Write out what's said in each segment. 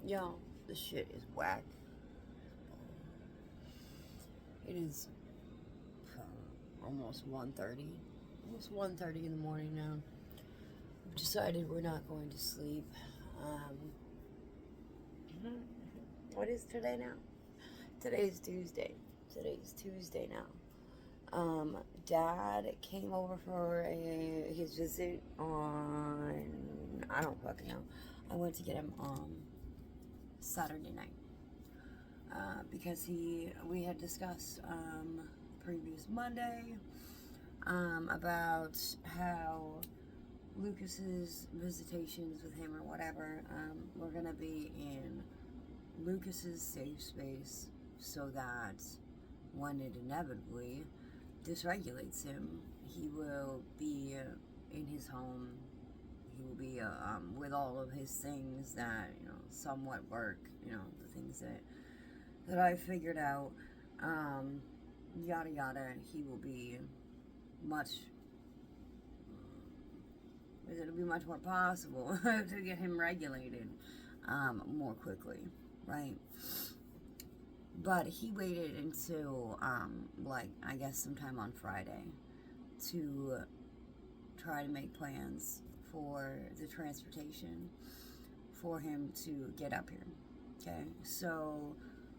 Yo, this shit is whack. It is almost 1:30. Almost 1:30 in the morning now. We've decided we're not going to sleep. What is today now? Today's Tuesday. Today's Tuesday now. Dad came over for his visit on, I don't fucking know. I went to get him on Saturday night. Because we had discussed previous Monday about how Lucas's visitations with him or whatever were gonna be in Lucas's safe space, so that when it inevitably dysregulates him, he will be in his home. He will be with all of his things that somewhat work. The things that I figured out, yada yada. He will be much. It'll be much more possible to get him regulated more quickly, right? But he waited until I guess sometime on Friday to try to make plans for the transportation for him to get up here. Okay, so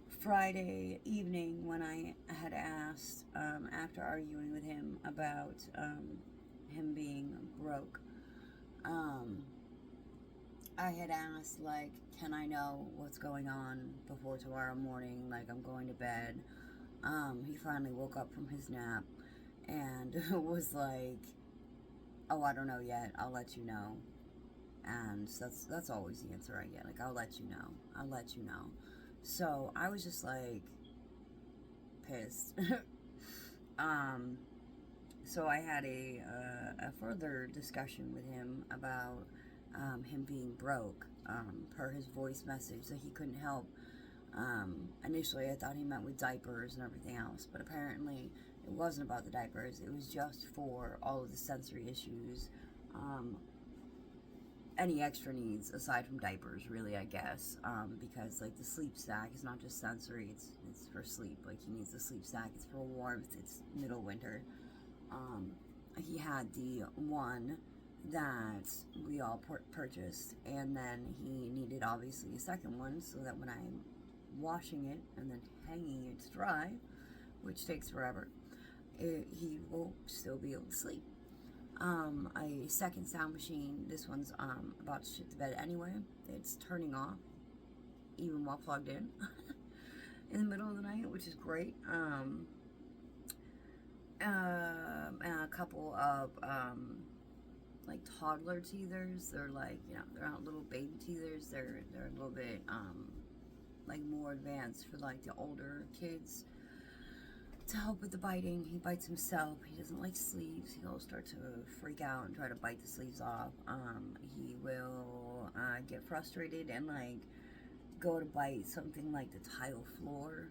Friday evening, when I had asked, after arguing with him about him being broke, I had asked, like, can I know what's going on before tomorrow morning? Like, I'm going to bed. He finally woke up from his nap and was like, oh, I don't know yet. I'll let you know. And that's always the answer I get. Like, I'll let you know. I'll let you know. So I was just like pissed. So I had a further discussion with him about him being broke per his voice message that he couldn't help. Initially I thought he meant with diapers and everything else, but apparently it wasn't about the diapers. It was just for all of the sensory issues, any extra needs aside from diapers, really, I guess, because like the sleep sack is not just sensory, it's for sleep. Like, he needs the sleep sack, it's for warmth, it's middle winter. He had the one that we all purchased, and then he needed obviously a second one so that when I'm washing it and then hanging it to dry, which takes forever, he will still be able to sleep. A second sound machine. This one's about to shit the bed anyway. It's turning off even while plugged in in the middle of the night, which is great. And a couple of like toddler teethers. They're like, they're not little baby teethers. They're a little bit like more advanced for like the older kids, to help with the biting. He bites himself. He doesn't like sleeves. He'll start to freak out and try to bite the sleeves off. He will get frustrated and like go to bite something like the tile floor.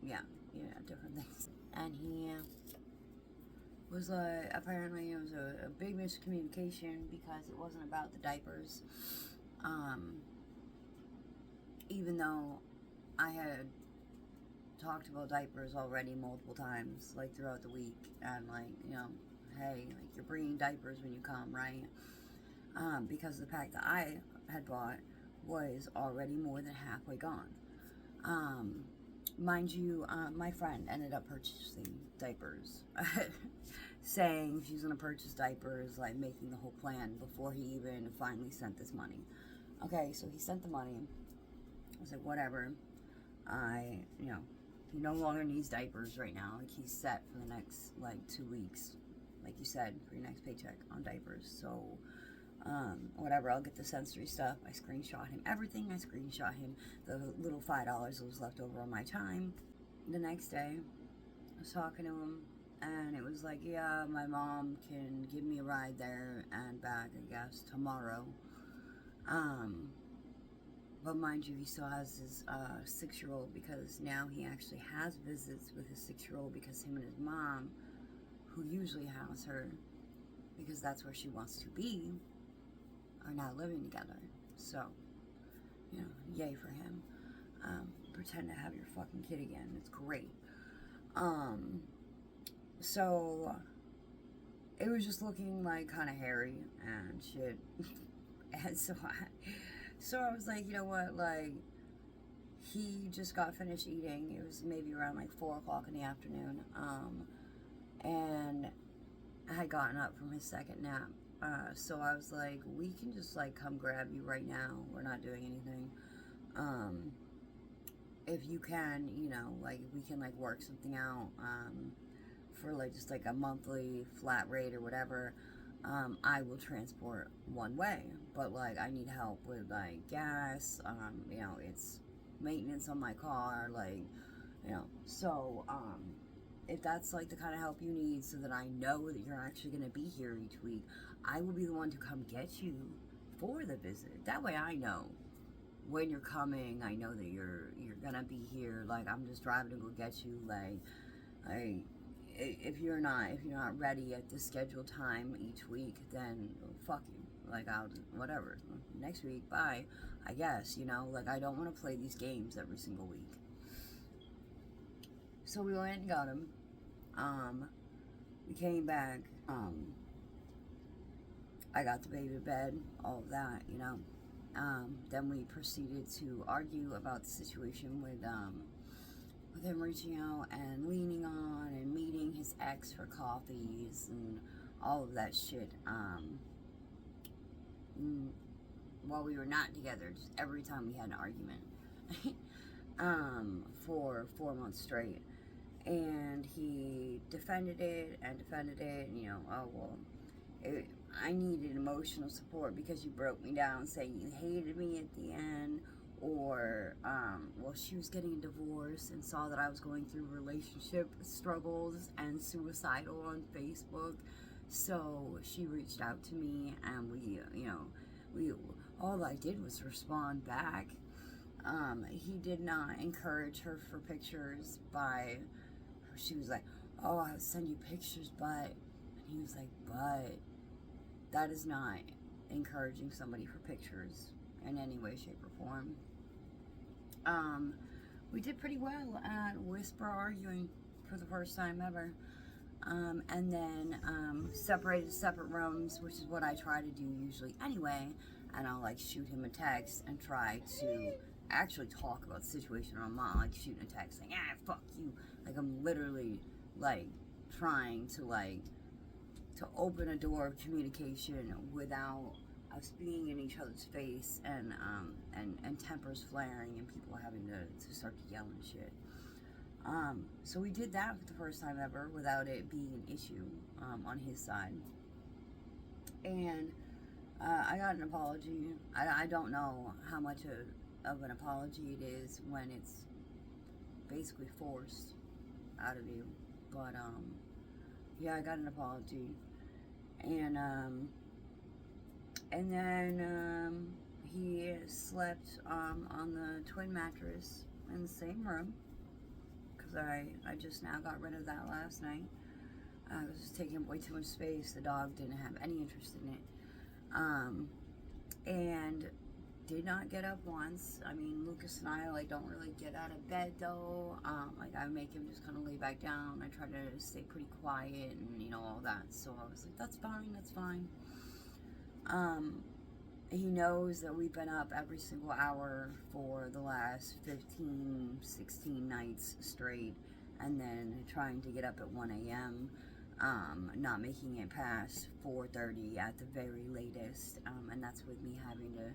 Yeah, different things. And he was apparently it was a big miscommunication because it wasn't about the diapers. Even though I had talked about diapers already multiple times, like throughout the week, and like, hey, like, you're bringing diapers when you come, right? Because the pack that I had bought was already more than halfway gone. Mind you, my friend ended up purchasing diapers, saying she's gonna purchase diapers, like making the whole plan before he even finally sent this money. Okay, so he sent the money. I was like, whatever. He no longer needs diapers right now. Like, he's set for the next, like, 2 weeks, like you said, for your next paycheck on diapers. So, whatever, I'll get the sensory stuff. I screenshot him everything. I screenshot him the little $5 that was left over on my time. The next day, I was talking to him, and it was like, yeah, my mom can give me a ride there and back, I guess, tomorrow. But mind you, he still has his 6-year-old, because now he actually has visits with his 6-year-old, because him and his mom, who usually has her, because that's where she wants to be, are now living together. So yay for him. Pretend to have your fucking kid again. It's great. So it was just looking like kind of hairy and shit. And so I was like, you know what, like, he just got finished eating. It was maybe around like 4 o'clock in the afternoon. And I had gotten up from his second nap. So I was like, we can just like come grab you right now. We're not doing anything. If you can, you know, like, we can like work something out, for like just like a monthly flat rate or whatever. I will transport one way, but like I need help with like gas, you know, it's maintenance on my car, like, you know, so if that's like the kind of help you need, so that I know that you're actually going to be here each week, I will be the one to come get you for the visit. That way I know when you're coming, I know that you're gonna be here. Like, I'm just driving to go get you. Like, if you're not ready at the scheduled time each week, then fuck you. Like, I'll whatever, next week, bye, I guess, you know. Like, I don't want to play these games every single week. So we went and got him. We came back. I got the baby to bed, all of that, you know. Then we proceeded to argue about the situation with him reaching out and leaning on and meeting his ex for coffees and all of that shit. While we were not together, just every time we had an argument, for 4 months straight. And he defended it, and you know, oh, well, I needed emotional support because you broke me down, saying you hated me at the end, or, well, she was getting a divorce and saw that I was going through relationship struggles and suicidal on Facebook, so she reached out to me, and we, you know, all I did was respond back. He did not encourage her for pictures she was like, oh, I'll send you pictures, and he was like, but that is not encouraging somebody for pictures in any way, shape, or form. We did pretty well at whisper arguing for the first time ever. And then separated separate rooms, which is what I try to do usually anyway. And I'll like shoot him a text and try to actually talk about the situation. I'm not like shooting a text saying, ah, fuck you. Like, I'm literally like trying to open a door of communication without us being in each other's face and tempers flaring and people having to start to yell and shit. So we did that for the first time ever without it being an issue on his side. And I got an apology. I don't know how much of an apology it is when it's basically forced out of you. But yeah, I got an apology. And then he slept on the twin mattress in the same room. I just now got rid of that last night. I was just taking up way too much space. The dog didn't have any interest in it. And did not get up once. I mean, Lucas and I like don't really get out of bed though. Like, I make him just kind of lay back down. I try to stay pretty quiet and, you know, all that. So I was like, that's fine. He knows that we've been up every single hour for the last 15, 16 nights straight, and then trying to get up at 1 a.m., not making it past 4:30 at the very latest, and that's with me having to,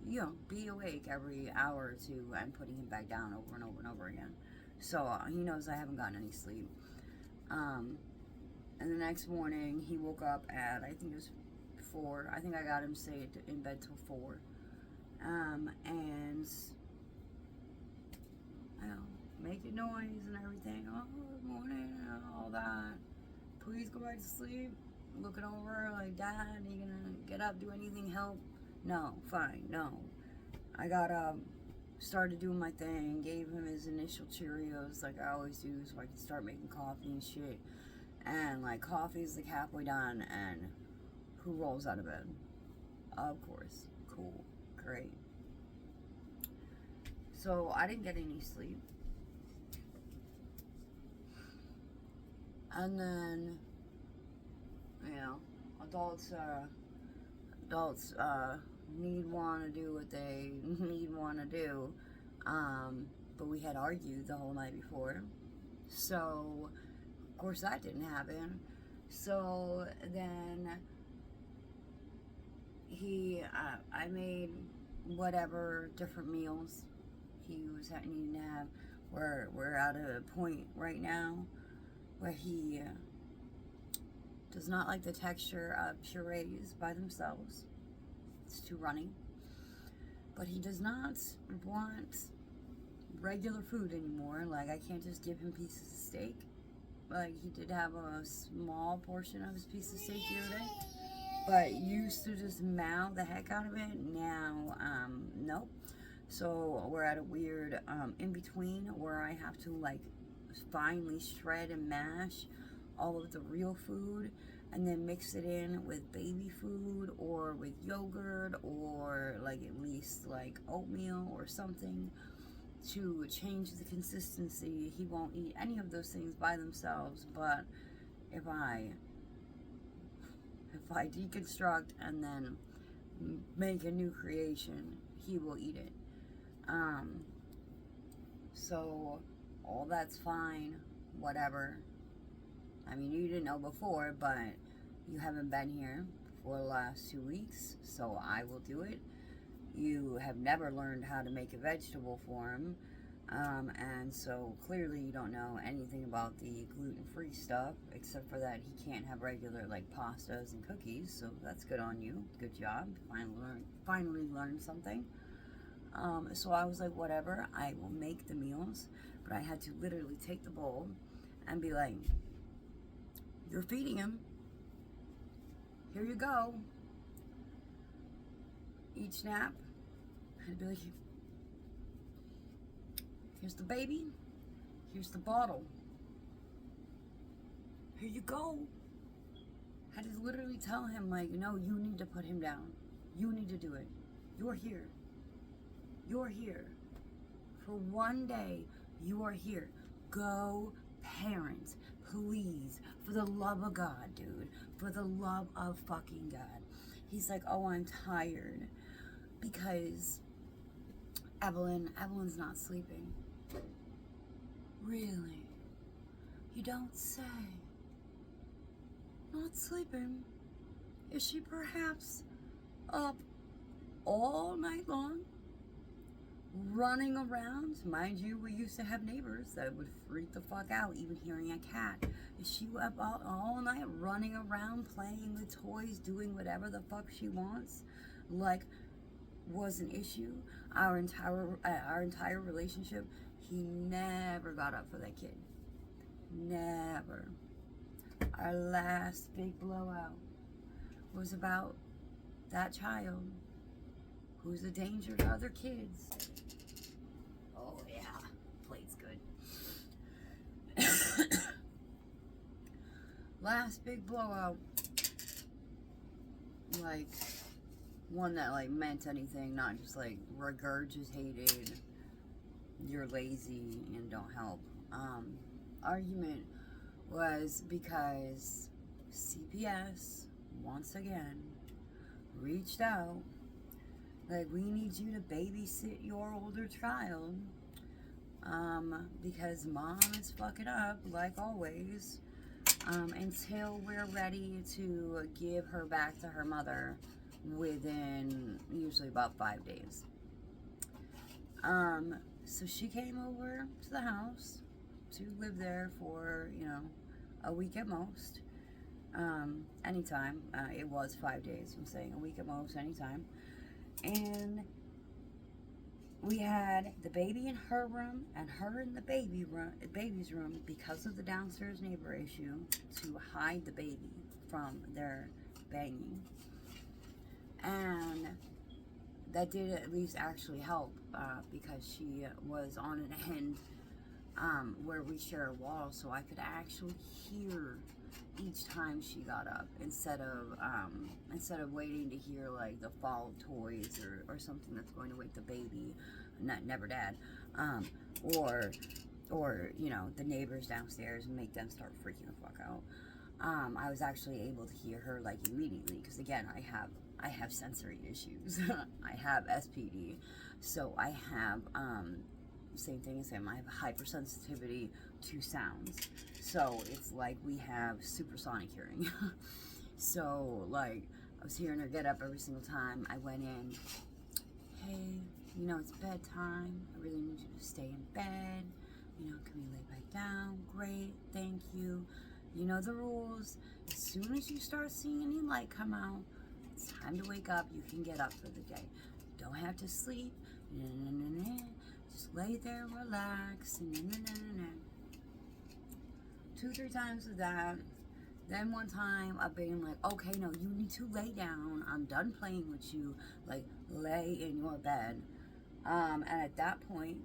you know, be awake every hour or two and putting him back down over and over and over again. So he knows I haven't gotten any sleep. And the next morning, he woke up at, I think it was 4. I think I got him stayed in bed till 4. And you know, making noise and everything. Oh, good morning, and all that. Please go back to sleep. Looking over like, Dad, are you gonna get up, do anything, help? No, fine, no. I got up, started doing my thing, gave him his initial Cheerios like I always do, so I could start making coffee and shit. And like, coffee's like halfway done, and who rolls out of bed? Of course. Cool. Great. So I didn't get any sleep. And then, you know, adults want to do what they want to do. But we had argued the whole night before. So, of course, that didn't happen. So then I made whatever different meals he was needing to have. We're at a point right now where he does not like the texture of purees by themselves. It's too runny. But he does not want regular food anymore. Like, I can't just give him pieces of steak. Like, he did have a small portion of his piece of steak the other day, but used to just mouth the heck out of it. Now, nope. So we're at a weird in-between where I have to, like, finely shred and mash all of the real food and then mix it in with baby food or with yogurt or, like, at least, like, oatmeal or something to change the consistency. He won't eat any of those things by themselves, but if I deconstruct and then make a new creation, he will eat it. So all that's fine, whatever. I mean, you didn't know before, but you haven't been here for the last 2 weeks, so I will do it. You have never learned how to make a vegetable form, and so clearly you don't know anything about the gluten-free stuff, except for that he can't have regular, like, pastas and cookies, so that's good on you. Good job. Finally learned something. So I was like, whatever, I will make the meals, but I had to literally take the bowl and be like, you're feeding him. Here you go. Each nap. I'd be like, here's the baby, here's the bottle. Here you go. I had to literally tell him, like, no, you need to put him down. You need to do it. You're here. You're here. For one day, you are here. Go parent. Please. For the love of God, dude. For the love of fucking God. He's like, oh, I'm tired. Because Evelyn's not sleeping. Really? You don't say. Not sleeping? Is she perhaps up all night long? Running around? Mind you, we used to have neighbors that would freak the fuck out even hearing a cat. Is she up all night running around playing with toys, doing whatever the fuck she wants? Like, was an issue. Our entire relationship, he never got up for that kid. Never. Our last big blowout was about that child who's a danger to other kids. Oh yeah, plate's good. Last big blowout, like one that like meant anything, not just like regurgitated, you're lazy and don't help. Argument was because CPS once again reached out, like, we need you to babysit your older child, because mom is fucking up like always, until we're ready to give her back to her mother within usually about 5 days. So she came over to the house to live there for, you know, a week at most. Anytime. It was 5 days. I'm saying a week at most, anytime. And we had the baby in her room and her in the baby's room because of the downstairs neighbor issue, to hide the baby from their banging. And that did at least actually help, because she was on an end where we share a wall, so I could actually hear each time she got up, instead of waiting to hear like the fall of toys or something that's going to wake the baby. never dad, or you know, the neighbors downstairs and make them start freaking the fuck out. I was actually able to hear her like immediately, because again, I have sensory issues. I have SPD, so I have same thing as him. I have hypersensitivity to sounds, so it's like we have supersonic hearing. So like I was hearing her get up every single time I went in. Hey, you know, it's bedtime. I really need you to stay in bed. You know, can we lay back down? Great, thank you. You know the rules. As soon as you start seeing any light come out, it's time to wake up. You can get up for the day. You don't have to sleep. Just lay there, relax. 2, 3 times of that. Then one time I've been like, okay, no, you need to lay down. I'm done playing with you. Like, lay in your bed. And at that point,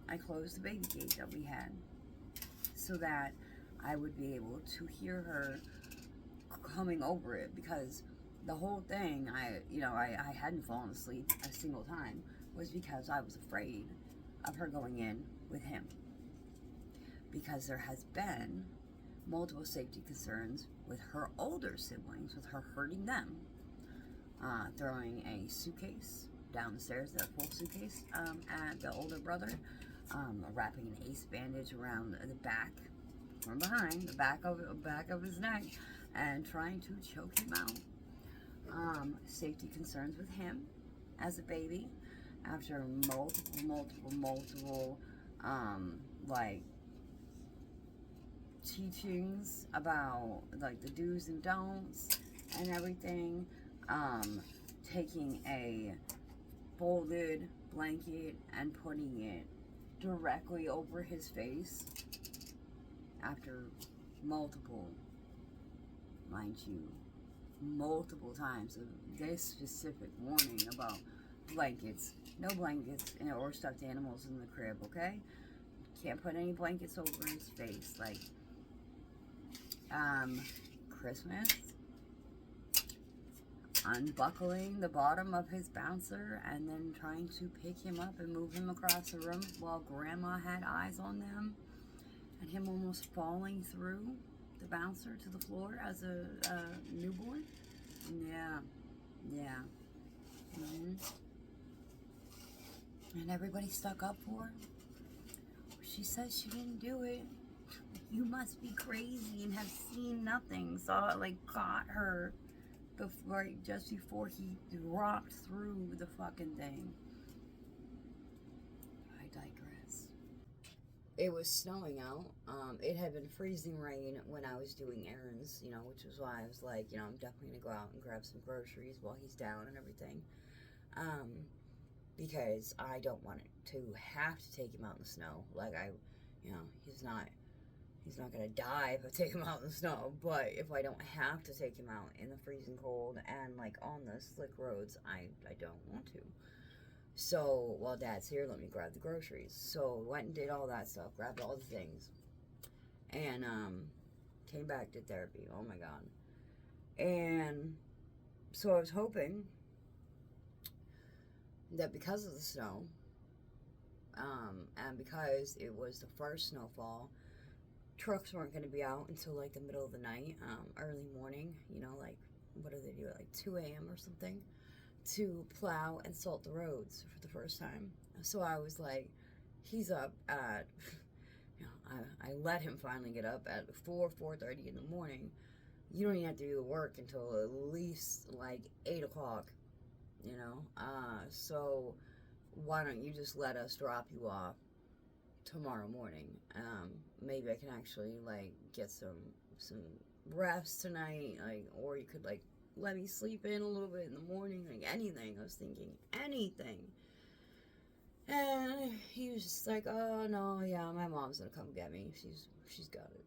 I closed the baby gate that we had so that I would be able to hear her coming over it, because the whole thing, I hadn't fallen asleep a single time, was because I was afraid of her going in with him, because there has been multiple safety concerns with her older siblings, with her hurting them, throwing a suitcase down the stairs, that full suitcase, at the older brother, wrapping an ace bandage around the back, from behind, the back of his neck, and trying to choke him out. Safety concerns with him as a baby, after multiple, like, teachings about like the do's and don'ts and everything. Taking a folded blanket and putting it directly over his face after multiple, mind you, multiple times of this specific warning about blankets. No blankets or stuffed animals in the crib, okay? Can't put any blankets over his face. Like, Christmas, unbuckling the bottom of his bouncer and then trying to pick him up and move him across the room while grandma had eyes on them, and him almost falling through the bouncer to the floor as a newborn. Yeah. And everybody stuck up for her. She says she didn't do it. You must be crazy and have seen nothing. Saw it, like, got her before, just before he dropped through the fucking thing. I digress. It was snowing out. It had been freezing rain when I was doing errands, you know, which was why I was like, you know, I'm definitely gonna go out and grab some groceries while he's down and everything. Because I don't want to have to take him out in the snow. Like, he's not gonna die if I take him out in the snow, but if I don't have to take him out in the freezing cold and like on the slick roads, I don't want to. So while Dad's here, let me grab the groceries. So went and did all that stuff, grabbed all the things, and came back, did therapy. Oh my God. And so I was hoping that because of the snow, and because it was the first snowfall, trucks weren't going to be out until like the middle of the night, early morning, you know, like, what do they do at like 2 a.m. or something, to plow and salt the roads for the first time. So I was like, he's up at, you know, I let him finally get up at 4:30 in the morning. You don't even have to do the work until at least like 8 o'clock, you know, so why don't you just let us drop you off tomorrow morning? Maybe I can actually like get some rest tonight, like, or you could like let me sleep in a little bit in the morning, like anything. I was thinking anything. And he was just like, oh no, yeah, my mom's gonna come get me. She's got it.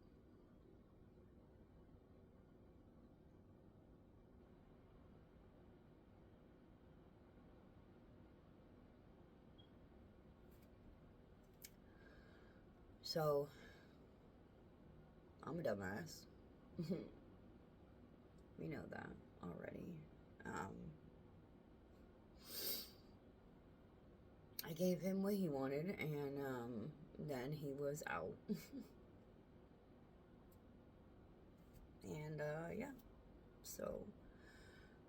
So, I'm a dumbass. We know that already. I gave him what he wanted, and then he was out. And yeah, so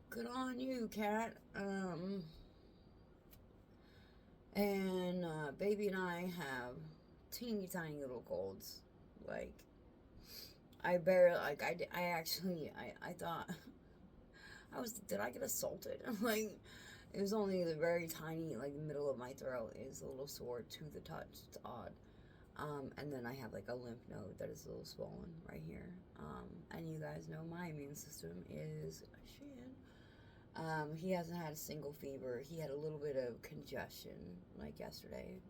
good on you, cat. And baby and I have teeny tiny little colds. Like, I barely, like, I actually, I thought, did I get assaulted? Like, it was only the very tiny, like, middle of my throat is a little sore to the touch. It's odd. And then I have, like, a lymph node that is a little swollen right here. And you guys know my immune system is shit. He hasn't had a single fever. He had a little bit of congestion, like, yesterday,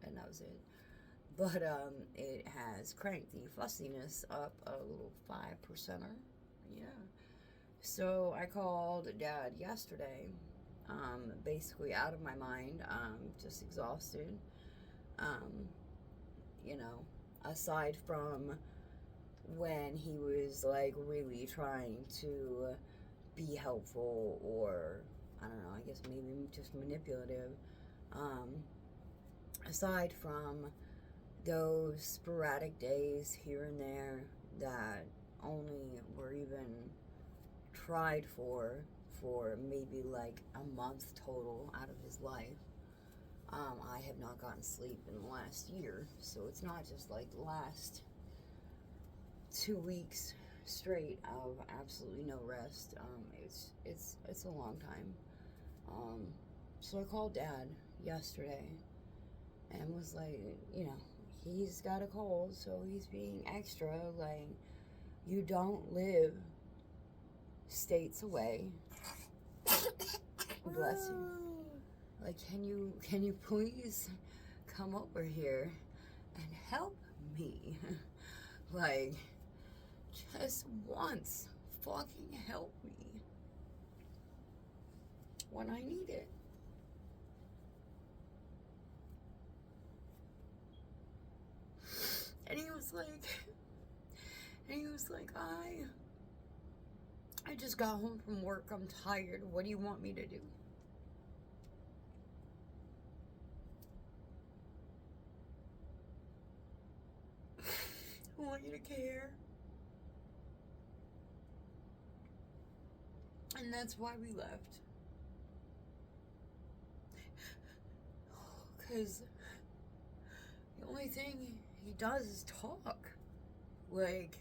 and that was it. But, it has cranked the fussiness up a little 5%er. Yeah. So, I called Dad yesterday, basically out of my mind, just exhausted. You know, aside from when he was, like, really trying to be helpful, or, I don't know, I guess maybe just manipulative. Aside from those sporadic days here and there that only were even tried for maybe like a month total out of his life. I have not gotten sleep in the last year, so it's not just like the last 2 weeks straight of absolutely no rest. It's a long time. So I called Dad yesterday and was like, you know, he's got a cold, so he's being extra. Like, you don't live states away. Bless you. Like, can you please come over here and help me? Like, just once, fucking help me when I need it. And he was like, I just got home from work. I'm tired. What do you want me to do? I want you to care. And that's why we left. Because the only thing he does is talk. Like,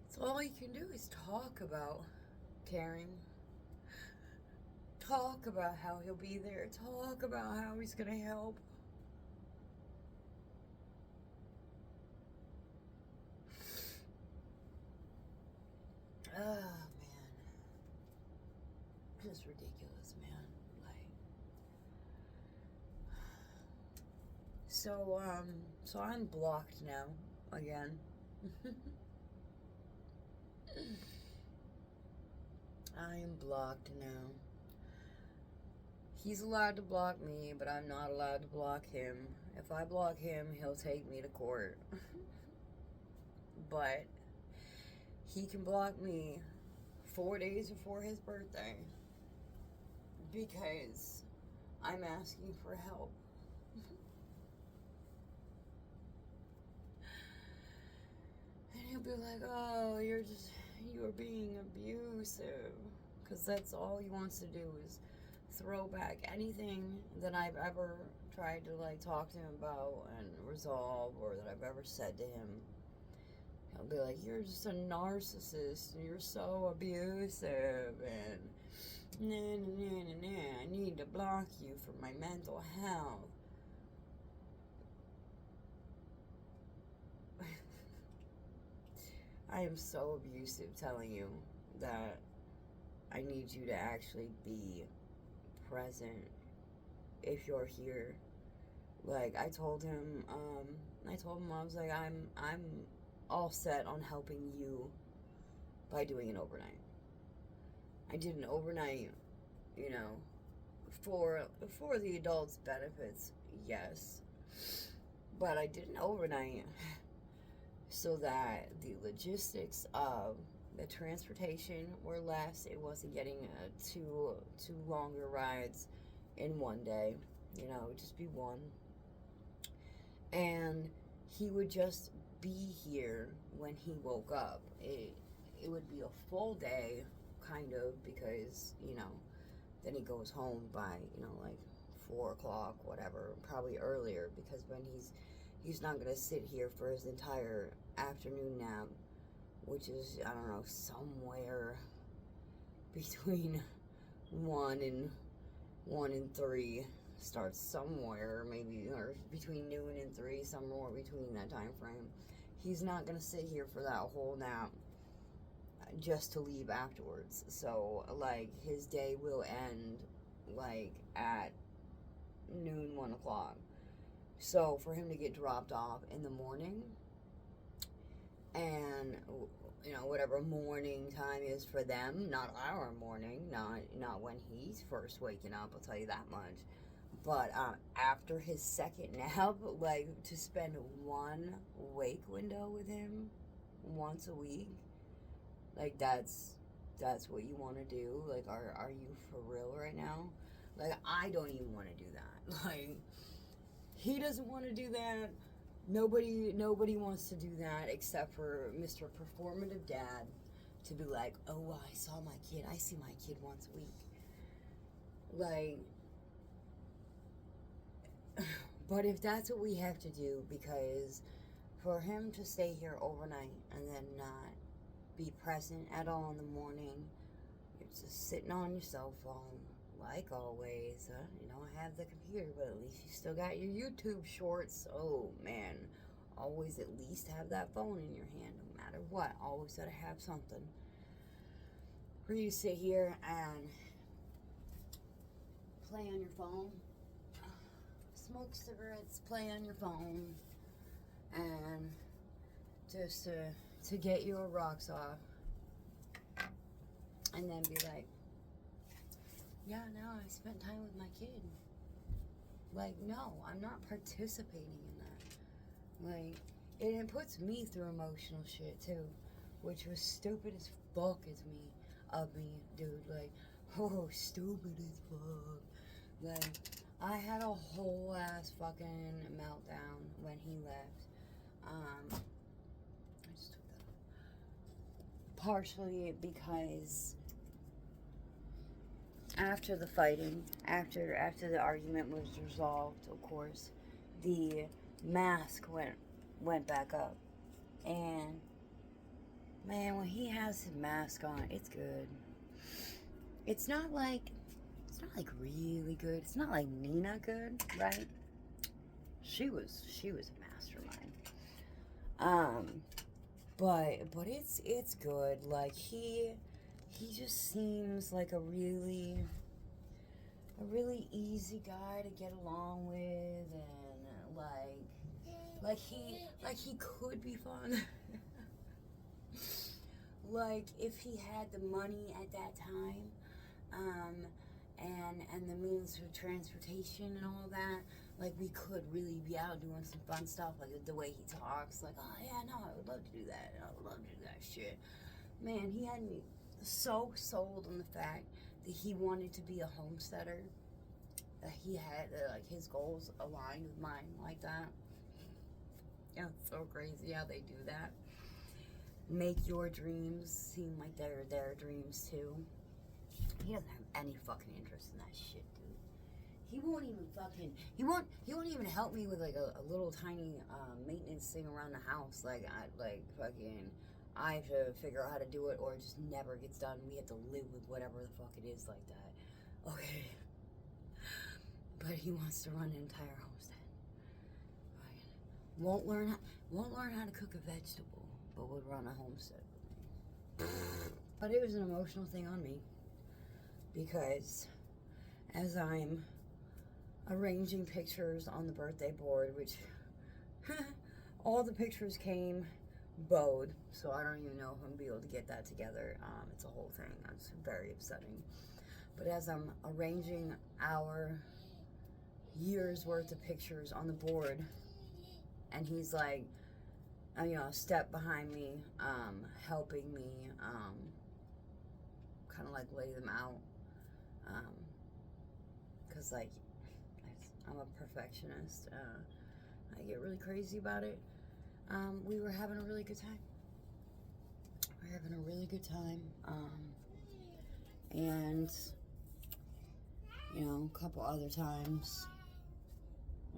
that's all he can do is talk about caring. Talk about how he'll be there. Talk about how he's gonna help. Oh, man. Just ridiculous, man. Like, so I'm blocked now, again. I am blocked now. He's allowed to block me, but I'm not allowed to block him. If I block him, he'll take me to court. But he can block me 4 days before his birthday because I'm asking for help. And he'll be like, oh, you're being abusive. Because that's all he wants to do is throw back anything that I've ever tried to, like, talk to him about and resolve, or that I've ever said to him. He'll be like, you're just a narcissist, and you're so abusive, and I need to block you for my mental health. I am so abusive telling you that I need you to actually be present if you're here. Like, I told him I was like, I'm all set on helping you by doing an overnight. I did an overnight, you know, for the adults' benefits, yes. But I did an overnight so that the logistics of the transportation were less. It wasn't getting two longer rides. in one day. You know, it would just be one. And he would just be here when he woke up. It would be a full day, kind of, because, you know, then he goes home by, you know, like 4 o'clock, whatever, probably earlier, because when he's not going to sit here for his entire afternoon nap, which is, I don't know, somewhere between 1 and 3. Starts somewhere, maybe, or between noon and 3, somewhere between that time frame. He's not gonna sit here for that whole nap just to leave afterwards. So, like, his day will end, like, at noon, 1 o'clock. So, for him to get dropped off in the morning, and, you know, whatever morning time is for them, not our morning, not when he's first waking up, I'll tell you that much. But after his second nap, like, to spend one wake window with him once a week, like, that's what you want to do. Like, are you for real right now? Like, I don't even want to do that. Like, he doesn't want to do that. Nobody wants to do that except for Mr. Performative Dad to be like, oh, I saw my kid. I see my kid once a week. Like, but if that's what we have to do, because for him to stay here overnight and then not be present at all in the morning, you're just sitting on your cell phone, like always. You don't have the computer, but at least you still got your YouTube shorts. Oh, man. Always at least have that phone in your hand, no matter what. Always gotta have something for you to sit here and play on your phone. Smoke cigarettes, play on your phone, and just to get your rocks off, and then be like, yeah, no, I spent time with my kid. Like, no, I'm not participating in that. Like, it puts me through emotional shit too, which was stupid as fuck of me, dude. Like, oh, stupid as fuck. Like, I had a whole ass fucking meltdown when he left. I just took that off. Partially because after the fighting, after the argument was resolved, of course, the mask went back up. And man, when he has his mask on, it's good. It's not like really good. It's not like Nina good, right? She was a mastermind. But it's good. Like, he just seems like a really easy guy to get along with, and like he could be fun. Like, if he had the money at that time, and the means for transportation and all that, like, we could really be out doing some fun stuff, like the way he talks, like, oh yeah, no, I would love to do that, I would love to do that shit. Man, he had me so sold on the fact that he wanted to be a homesteader, that he had, like, his goals aligned with mine like that. Yeah, it's so crazy how they do that. Make your dreams seem like they're their dreams too. He doesn't have any fucking interest in that shit, dude. He won't even help me with, like, a little tiny maintenance thing around the house. Like, I have to figure out how to do it, or it just never gets done. We have to live with whatever the fuck it is like that. Okay. But he wants to run an entire homestead. Won't learn how to cook a vegetable, but would run a homestead with me. But it was an emotional thing on me, because as I'm arranging pictures on the birthday board, which all the pictures came bowed, so I don't even know if I'm gonna be able to get that together. It's a whole thing. It's very upsetting. But as I'm arranging our year's worth of pictures on the board, and he's like, a step behind me, helping me, kind of like lay them out, because because, like, I'm a perfectionist. I get really crazy about it. We were having a really good time. We were having a really good time. And, you know, a couple other times,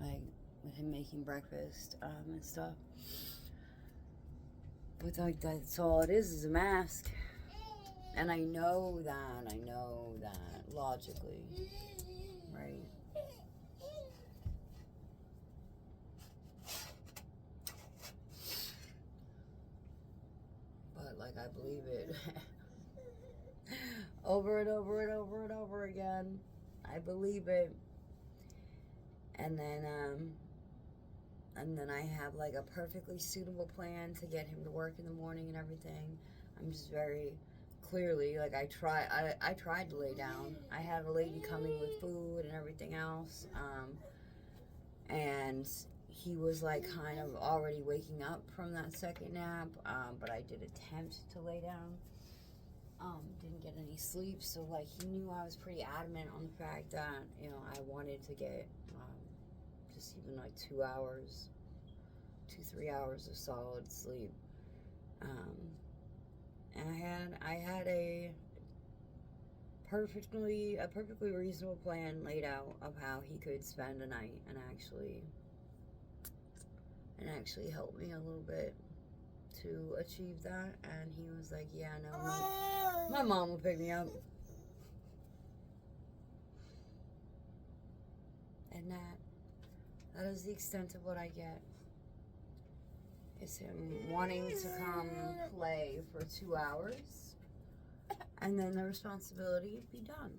like, with him making breakfast, and stuff. But, like, that's all it is a mask. And I know that logically, right? But, like, I believe it over and over and over and over again. I believe it. And then I have, like, a perfectly suitable plan to get him to work in the morning and everything. I'm just very clearly, like, I tried to lay down. I had a lady coming with food and everything else, and he was, like, kind of already waking up from that second nap, but I did attempt to lay down. Didn't get any sleep, so, like, he knew I was pretty adamant on the fact that, you know, I wanted to get just even, like, 2 hours, 3 hours of solid sleep. And I had a perfectly reasonable plan laid out of how he could spend a night and actually help me a little bit to achieve that. And he was like, yeah, no, my mom will pick me up. And that is the extent of what I get. Is him wanting to come play for 2 hours, and then the responsibility be done.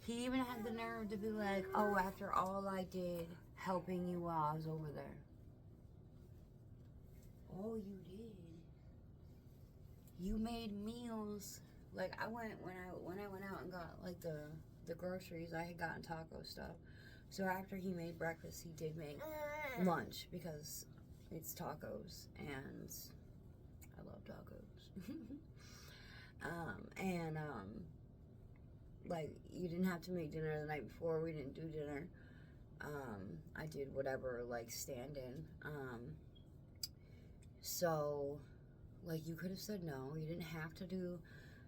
He even had the nerve to be like, oh, after all I did helping you while I was over there. Oh, you did. You made meals. Like, when I went out and got, like, the groceries, I had gotten taco stuff. So after he made breakfast, he did make lunch, because it's tacos, and I love tacos. Like, you didn't have to make dinner the night before. We didn't do dinner. I did whatever, like, stand-in. So, like, you could have said no. You didn't have to do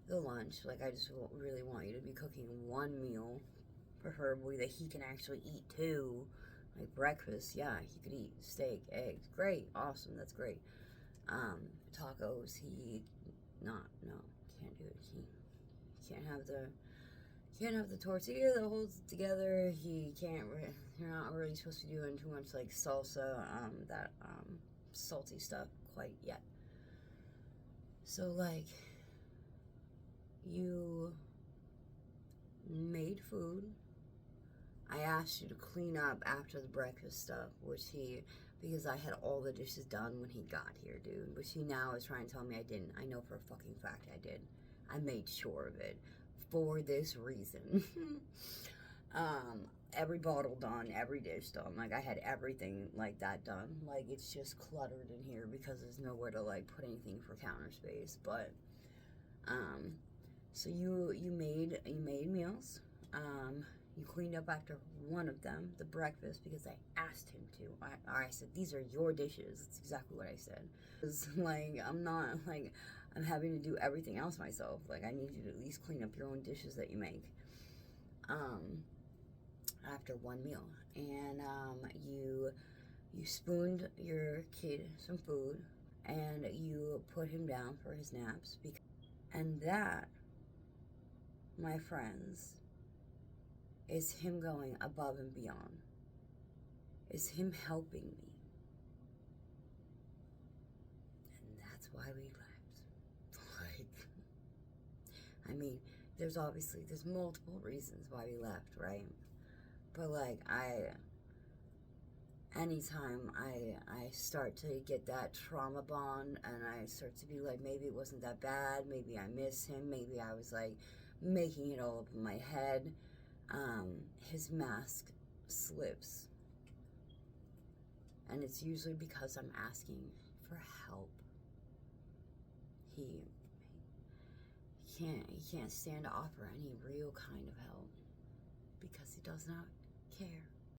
the lunch. Like, I just really want you to be cooking one meal, preferably that he can actually eat too. Like, breakfast, yeah, he could eat steak, eggs. Great, awesome, that's great. Tacos, no, can't do it. He can't have the tortilla that holds it together. You're not really supposed to be doing too much, like, salsa, that salty stuff quite yet. So, like, you made food. I asked you to clean up after the breakfast stuff, because I had all the dishes done when he got here, dude. Which he now is trying to tell me I didn't. I know for a fucking fact I did. I made sure of it. For this reason. Every bottle done, every dish done. Like, I had everything like that done. Like, it's just cluttered in here because there's nowhere to, like, put anything for counter space. But, so you made meals. You cleaned up after one of them, the breakfast, because I asked him to. I said, these are your dishes. That's exactly what I said. It's like, I'm having to do everything else myself. Like, I need you to at least clean up your own dishes that you make. After one meal. And, you spooned your kid some food, and you put him down for his naps. And that, my friends, is him going above and beyond. Is him helping me. And that's why we left. Like, I mean, there's multiple reasons why we left, right? But, like, anytime I start to get that trauma bond, and I start to be like, maybe it wasn't that bad, maybe I miss him, maybe I was, like, making it all up in my head, his mask slips. And it's usually because I'm asking for help. He can't stand to offer any real kind of help. because he does not care.